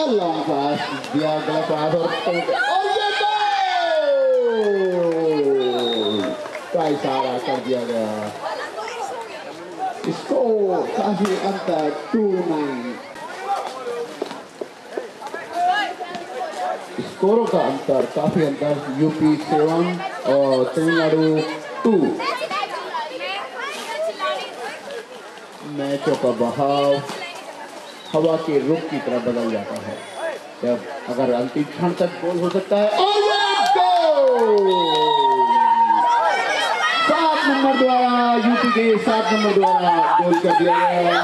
Long पास दिया, गलत पास और ये गोल का इशारा कर दिया गया। इसको काफी अंतर 2-9 स्कोरों का अंतर काफी अंतर यूपी 7 और तमिलनाडु 2। मैचों का बहाव हवा के रुख की तरह बदल जाता है जब अगर अंतिम क्षण तक गोल हो सकता है। और ये गोल 7 नंबर द्वारा यूपी के 7 नंबर द्वारा गोल कर दिया गया।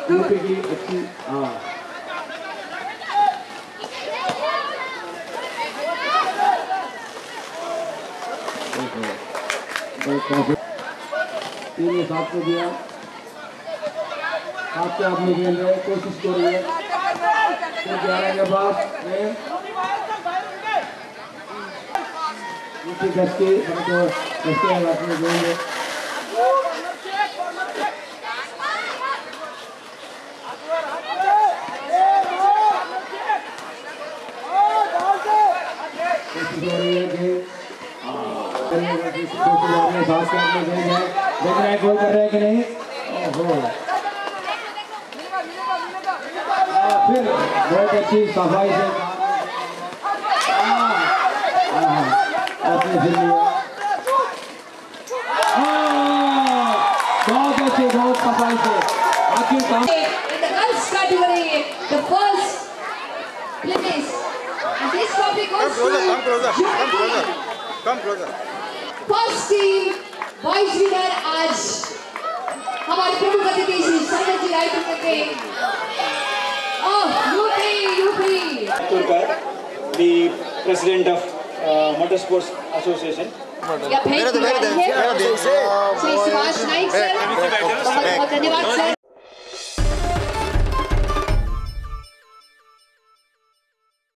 यूपी की अच्छी तीन 7 को दिया, आपके आपने खेल रहे कोशिश कर रही है, फिर 11 के बाद यूपी 10 के हालात में जाएंगे। कोशिश हो रही है कि साथ करने देख रहा है गोल कर रहे हैं कि नहीं। फिर बहुत अच्छी सफाई से बहुत अच्छी बहुत सफाई से आखिर काम। In the girls category, the first place, and this trophy goes to Come closer. First team boys winner आज हमारे प्रमुख अतिथि श्री संजय जी राय करते हैं। UP the president of Motorsports Association. Shri Subhash Naik sir, बहुत बहुत धन्यवाद सर।